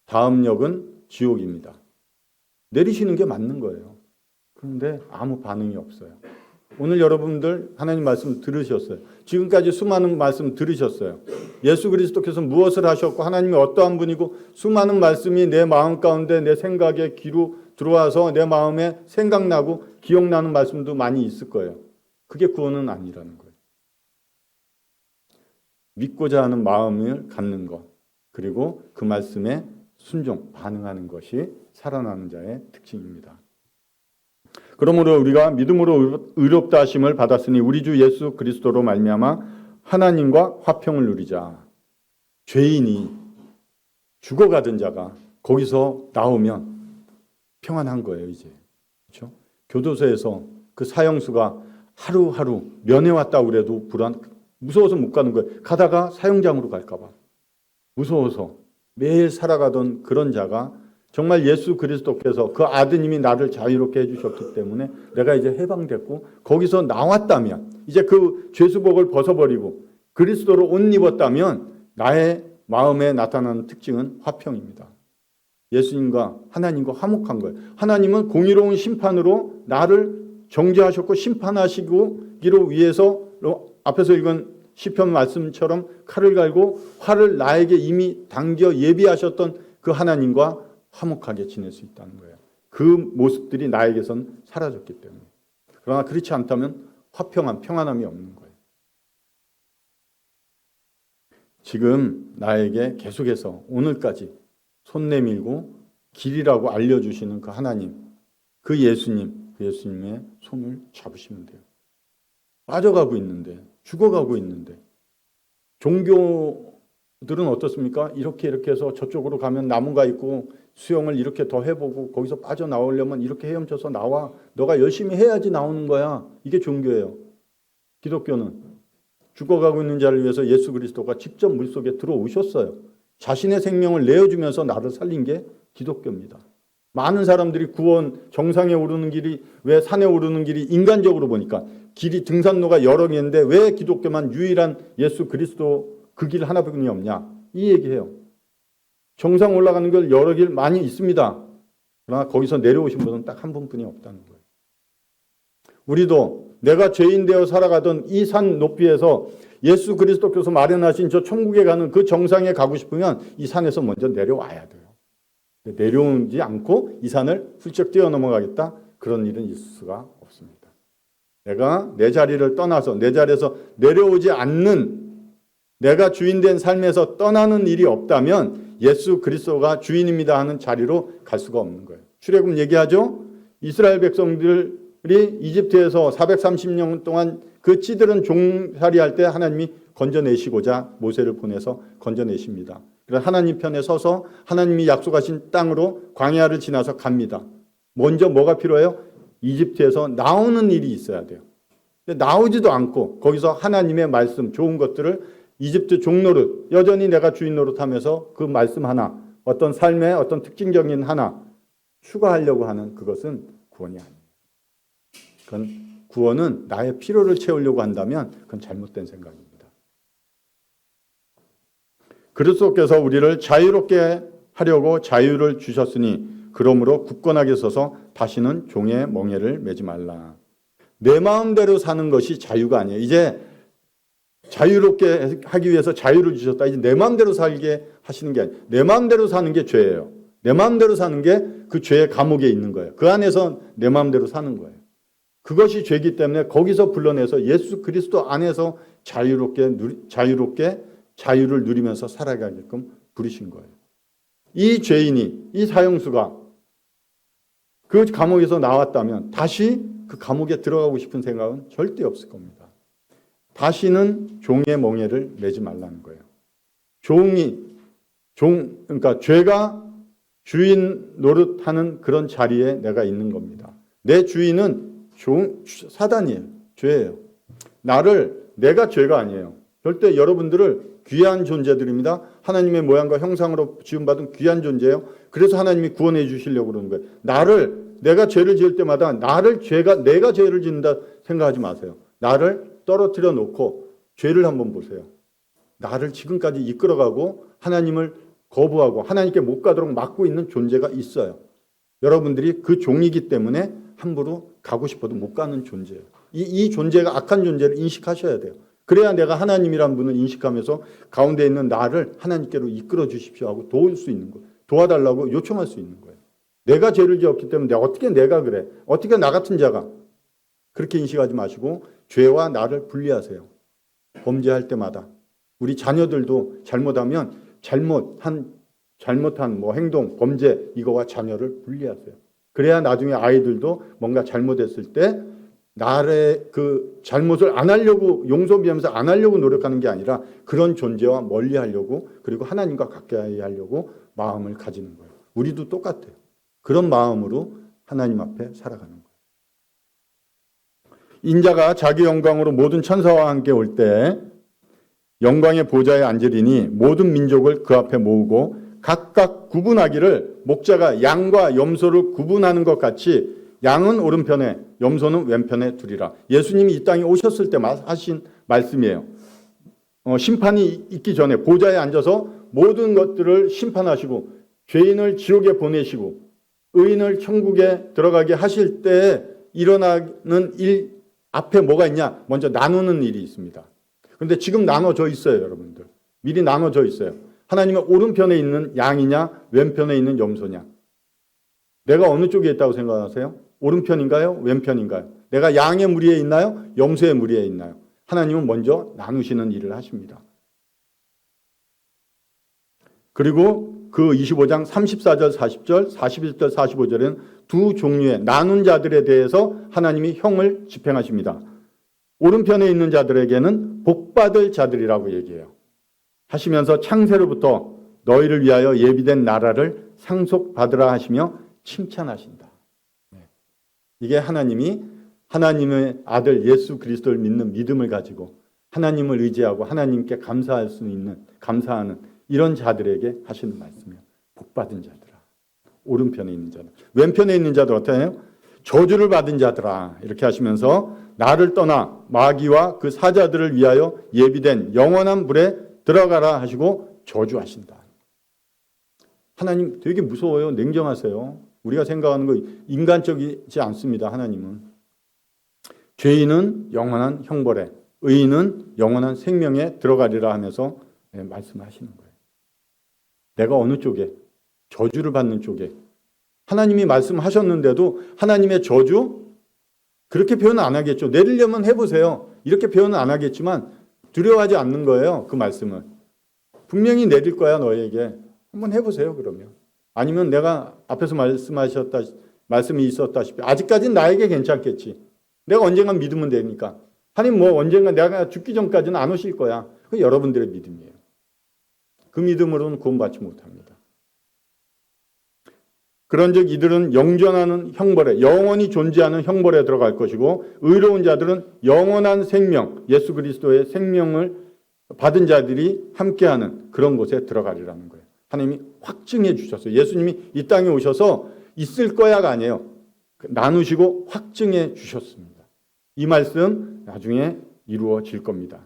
[SPEAKER 1] 다음 역은 지옥입니다. 내리시는 게 맞는 거예요. 그런데 아무 반응이 없어요. 오늘 여러분들 하나님 말씀 들으셨어요. 지금까지 수많은 말씀 들으셨어요. 예수 그리스도께서 무엇을 하셨고 하나님이 어떠한 분이고 수많은 말씀이 내 마음 가운데 내 생각에 귀로 들어와서 내 마음에 생각나고 기억나는 말씀도 많이 있을 거예요. 그게 구원은 아니라는 거예요. 믿고자 하는 마음을 갖는 것, 그리고 그 말씀에 순종, 반응하는 것이 살아나는 자의 특징입니다. 그러므로 우리가 믿음으로 의롭다 하심을 받았으니 우리 주 예수 그리스도로 말미암아 하나님과 화평을 누리자. 죄인이 죽어가던 자가 거기서 나오면 평안한 거예요, 이제. 그렇죠? 교도소에서 그 사형수가 하루하루 면회왔다고 그래도 무서워서 못 가는 거예요. 가다가 사형장으로 갈까 봐. 무서워서 매일 살아가던 그런 자가 정말 예수 그리스도께서 그 아드님이 나를 자유롭게 해주셨기 때문에 내가 이제 해방됐고 거기서 나왔다면 이제 그 죄수복을 벗어버리고 그리스도로 옷 입었다면 나의 마음에 나타나는 특징은 화평입니다. 예수님과 하나님과 화목한 거예요. 하나님은 공의로운 심판으로 나를 정죄하셨고 심판하시기로 위해서 앞에서 읽은 시편 말씀처럼 칼을 갈고 화를 나에게 이미 당겨 예비하셨던 그 하나님과 화목하게 지낼 수 있다는 거예요. 그 모습들이 나에게선 사라졌기 때문에. 그러나 그렇지 않다면 화평한 평안함이 없는 거예요. 지금 나에게 계속해서 오늘까지 손 내밀고 길이라고 알려주시는 그 하나님, 그 예수님의 손을 잡으시면 돼요. 빠져가고 있는데, 죽어가고 있는데, 종교들은 어떻습니까? 이렇게 해서 저쪽으로 가면 나무가 있고 수영을 이렇게 더 해보고 거기서 빠져나오려면 이렇게 헤엄쳐서 나와. 너가 열심히 해야지 나오는 거야. 이게 종교예요. 기독교는 죽어가고 있는 자를 위해서 예수 그리스도가 직접 물속에 들어오셨어요. 자신의 생명을 내어주면서 나를 살린 게 기독교입니다. 많은 사람들이 구원, 정상에 오르는 길이, 왜 산에 오르는 길이 인간적으로 보니까 길이 등산로가 여러 개인데 왜 기독교만 유일한 예수 그리스도 그 길 하나뿐이 없냐, 이 얘기해요. 정상 올라가는 길 여러 길 많이 있습니다. 그러나 거기서 내려오신 분은 딱 한 분뿐이 없다는 거예요. 우리도 내가 죄인 되어 살아가던 이 산 높이에서 예수 그리스도께서 마련하신 저 천국에 가는 그 정상에 가고 싶으면 이 산에서 먼저 내려와야 돼요. 내려오지 않고 이 산을 훌쩍 뛰어넘어가겠다? 그런 일은 있을 수가 없습니다. 내가 내 자리를 떠나서 내 자리에서 내려오지 않는, 내가 주인된 삶에서 떠나는 일이 없다면 예수 그리스도가 주인입니다 하는 자리로 갈 수가 없는 거예요. 출애굽 얘기하죠. 이스라엘 백성들이 이집트에서 430년 동안 그 찌들은 종살이할 때 하나님이 건져내시고자 모세를 보내서 건져내십니다. 그래서 하나님 편에 서서 하나님이 약속하신 땅으로 광야를 지나서 갑니다. 먼저 뭐가 필요해요? 이집트에서 나오는 일이 있어야 돼요. 근데 나오지도 않고 거기서 하나님의 말씀, 좋은 것들을 이집트 종노릇, 여전히 내가 주인 노릇하면서 그 말씀 하나, 어떤 삶의 어떤 특징적인 하나 추가하려고 하는 그것은 구원이 아니에요. 그건 구원은 나의 필요를 채우려고 한다면 그건 잘못된 생각입니다. 그리스도께서 우리를 자유롭게 하려고 자유를 주셨으니 그러므로 굳건하게 서서 다시는 종의 멍에를 매지 말라. 내 마음대로 사는 것이 자유가 아니에요. 이제 자유롭게 하기 위해서 자유를 주셨다. 이제 내 마음대로 살게 하시는 게 아니에요. 내 마음대로 사는 게 죄예요. 내 마음대로 사는 게 그 죄의 감옥에 있는 거예요. 그 안에서 내 마음대로 사는 거예요. 그것이 죄이기 때문에 거기서 불러내서 예수 그리스도 안에서 자유를 누리면서 살아가게끔 부르신 거예요. 이 죄인이, 이 사형수가 그 감옥에서 나왔다면 다시 그 감옥에 들어가고 싶은 생각은 절대 없을 겁니다. 다시는 종의 멍에를 매지 말라는 거예요. 그러니까 죄가 주인 노릇하는 그런 자리에 내가 있는 겁니다. 내 주인은 사단이에요. 죄예요. 내가 죄가 아니에요. 절대 여러분들을 귀한 존재들입니다. 하나님의 모양과 형상으로 지음받은 귀한 존재예요. 그래서 하나님이 구원해 주시려고 그러는 거예요. 내가 죄를 지을 때마다 내가 죄를 짓는다 생각하지 마세요. 나를 떨어뜨려 놓고 죄를 한번 보세요. 나를 지금까지 이끌어가고 하나님을 거부하고 하나님께 못 가도록 막고 있는 존재가 있어요. 여러분들이 그 종이기 때문에 함부로 가고 싶어도 못 가는 존재예요. 이 존재가 악한 존재를 인식하셔야 돼요. 그래야 내가 하나님이란 분을 인식하면서 가운데 있는 나를 하나님께로 이끌어 주십시오 하고 도울 수 있는 거예요. 도와달라고 요청할 수 있는 거예요. 내가 죄를 지었기 때문에 어떻게 내가 그래? 어떻게 나 같은 자가? 그렇게 인식하지 마시고 죄와 나를 분리하세요. 범죄할 때마다. 우리 자녀들도 잘못하면 잘못한 행동, 범죄 이거와 자녀를 분리하세요. 그래야 나중에 아이들도 뭔가 잘못했을 때 나의 그 잘못을 안 하려고 용서비하면서 안 하려고 노력하는 게 아니라 그런 존재와 멀리 하려고 그리고 하나님과 가까이 하려고 마음을 가지는 거예요. 우리도 똑같아요. 그런 마음으로 하나님 앞에 살아가는 거예요. 인자가 자기 영광으로 모든 천사와 함께 올 때 영광의 보좌에 앉으리니 모든 민족을 그 앞에 모으고 각각 구분하기를 목자가 양과 염소를 구분하는 것 같이 양은 오른편에 염소는 왼편에 두리라. 예수님이 이 땅에 오셨을 때 하신 말씀이에요. 심판이 있기 전에 보좌에 앉아서 모든 것들을 심판하시고 죄인을 지옥에 보내시고 의인을 천국에 들어가게 하실 때 일어나는 일 앞에 뭐가 있냐? 먼저 나누는 일이 있습니다. 그런데 지금 나눠져 있어요, 여러분들. 미리 나눠져 있어요. 하나님의 오른편에 있는 양이냐, 왼편에 있는 염소냐. 내가 어느 쪽에 있다고 생각하세요? 오른편인가요? 왼편인가요? 내가 양의 무리에 있나요? 염소의 무리에 있나요? 하나님은 먼저 나누시는 일을 하십니다. 그리고 그 25장 34절, 40절, 41절, 45절에는 두 종류의 나눈 자들에 대해서 하나님이 형을 집행하십니다. 오른편에 있는 자들에게는 복받을 자들이라고 얘기해요. 하시면서 창세로부터 너희를 위하여 예비된 나라를 상속받으라 하시며 칭찬하신다. 이게 하나님의 아들 예수 그리스도를 믿는 믿음을 가지고 하나님을 의지하고 하나님께 감사할 수 있는, 감사하는 이런 자들에게 하시는 말씀이에요. 복받은 자들아. 오른편에 있는 자들. 왼편에 있는 자들 어떻게 해요? 저주를 받은 자들아. 이렇게 하시면서 나를 떠나 마귀와 그 사자들을 위하여 예비된 영원한 불에 들어가라 하시고 저주하신다. 하나님 되게 무서워요. 냉정하세요. 우리가 생각하는 거 인간적이지 않습니다. 하나님은. 죄인은 영원한 형벌에, 의인은 영원한 생명에 들어가리라 하면서 말씀하시는 거예요. 내가 어느 쪽에, 저주를 받는 쪽에, 하나님이 말씀하셨는데도 하나님의 저주? 그렇게 표현 안 하겠죠. 내리려면 해보세요. 이렇게 표현은 안 하겠지만 두려워하지 않는 거예요. 그 말씀을. 분명히 내릴 거야 너에게. 한번 해보세요 그러면. 아니면 내가 앞에서 말씀이 있었다시피 아직까지는 나에게 괜찮겠지. 내가 언젠가 믿으면 되니까. 하나님 뭐 언젠가 내가 죽기 전까지는 안 오실 거야. 그게 여러분들의 믿음이에요. 그 믿음으로는 구원받지 못합니다. 그런즉 이들은 영존하는 형벌에, 영원히 존재하는 형벌에 들어갈 것이고 의로운 자들은 영원한 생명, 예수 그리스도의 생명을 받은 자들이 함께하는 그런 곳에 들어가리라는 거예요. 하나님이 확증해 주셨어요. 예수님이 이 땅에 오셔서 있을 거야가 아니에요. 나누시고 확증해 주셨습니다. 이 말씀 나중에 이루어질 겁니다.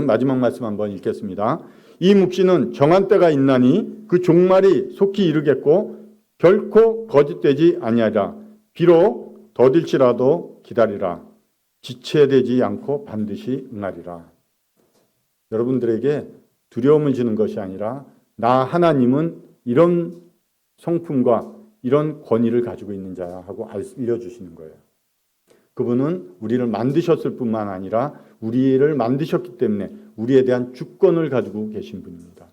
[SPEAKER 1] 마지막 말씀 한번 읽겠습니다. 이 묵시는 정한 때가 있나니 그 종말이 속히 이르겠고 결코 거짓되지 아니하리라. 비록 더딜지라도 기다리라. 지체되지 않고 반드시 응하리라. 여러분들에게 두려움을 주는 것이 아니라 나 하나님은 이런 성품과 이런 권위를 가지고 있는 자야 하고 알려주시는 거예요. 그분은 우리를 만드셨을 뿐만 아니라 우리를 만드셨기 때문에 우리에 대한 주권을 가지고 계신 분입니다.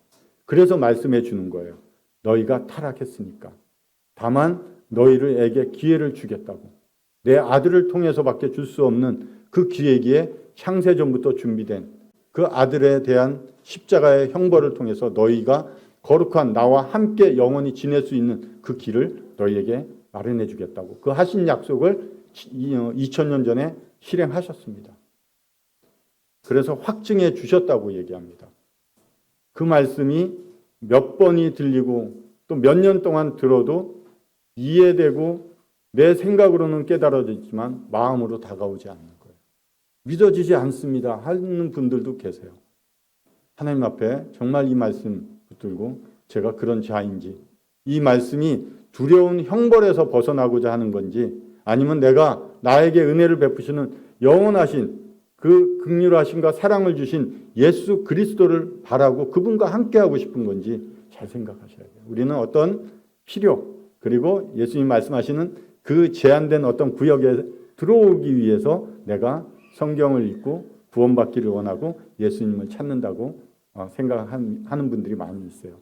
[SPEAKER 1] 그래서 말씀해 주는 거예요. 너희가 타락했으니까. 다만 너희들에게 기회를 주겠다고. 내 아들을 통해서밖에 줄 수 없는 그 기회기에 창세전부터 준비된 그 아들에 대한 십자가의 형벌을 통해서 너희가 거룩한 나와 함께 영원히 지낼 수 있는 그 길을 너희에게 마련해 주겠다고. 그 하신 약속을 2000년 전에 실행하셨습니다. 그래서 확증해 주셨다고 얘기합니다. 그 말씀이 몇 번이 들리고 또 몇 년 동안 들어도 이해되고 내 생각으로는 깨달아지지만 마음으로 다가오지 않는 거예요. 믿어지지 않습니다 하는 분들도 계세요. 하나님 앞에 정말 이 말씀 붙들고 제가 그런 자인지, 이 말씀이 두려운 형벌에서 벗어나고자 하는 건지, 아니면 내가 나에게 은혜를 베푸시는 영원하신 그 긍휼하심과 사랑을 주신 예수 그리스도를 바라고 그분과 함께하고 싶은 건지 잘 생각하셔야 돼요. 우리는 어떤 필요 그리고 예수님 말씀하시는 그 제한된 어떤 구역에 들어오기 위해서 내가 성경을 읽고 구원받기를 원하고 예수님을 찾는다고 생각하는 분들이 많이 있어요.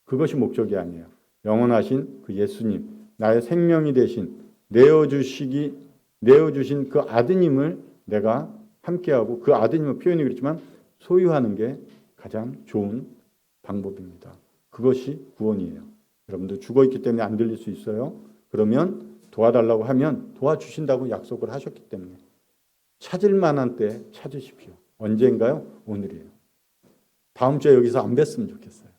[SPEAKER 1] 그것이 목적이 아니에요. 영원하신 그 예수님, 나의 생명이 되신 내어주신 그 아드님을 내가 함께하고 그 아드님의 표현이 그렇지만 소유하는 게 가장 좋은 방법입니다. 그것이 구원이에요. 여러분들 죽어있기 때문에 안 들릴 수 있어요. 그러면 도와달라고 하면 도와주신다고 약속을 하셨기 때문에 찾을 만한 때 찾으십시오. 언젠가요? 오늘이에요. 다음 주에 여기서 안 뵀으면 좋겠어요.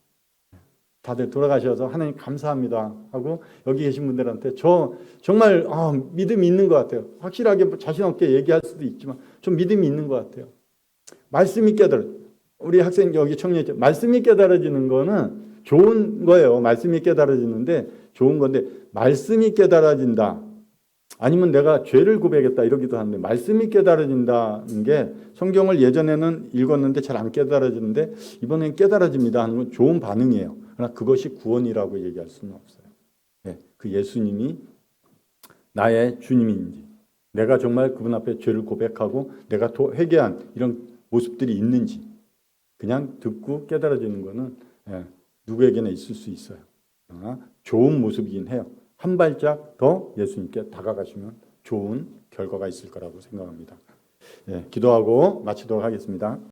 [SPEAKER 1] 다들 돌아가셔서 하나님 감사합니다 하고 여기 계신 분들한테 저 정말 믿음이 있는 것 같아요. 확실하게 자신 없게 얘기할 수도 있지만 좀 믿음이 있는 것 같아요. 말씀이 우리 학생 여기 청년들 말씀이 깨달아지는 거는 좋은 거예요. 말씀이 깨달아지는데 좋은 건데 말씀이 깨달아진다. 아니면 내가 죄를 고백했다 이러기도 하는데 말씀이 깨달아진다는 게 성경을 예전에는 읽었는데 잘 안 깨달아지는데 이번엔 깨달아집니다 하는 건 좋은 반응이에요. 그러나 그것이 구원이라고 얘기할 수는 없어요. 네, 그 예수님이 나의 주님인지 내가 정말 그분 앞에 죄를 고백하고 내가 회개한 이런 모습들이 있는지 그냥 듣고 깨달아지는 거는 누구에게나 있을 수 있어요. 그러나 좋은 모습이긴 해요. 한 발짝 더 예수님께 다가가시면 좋은 결과가 있을 거라고 생각합니다. 기도하고 마치도록 하겠습니다.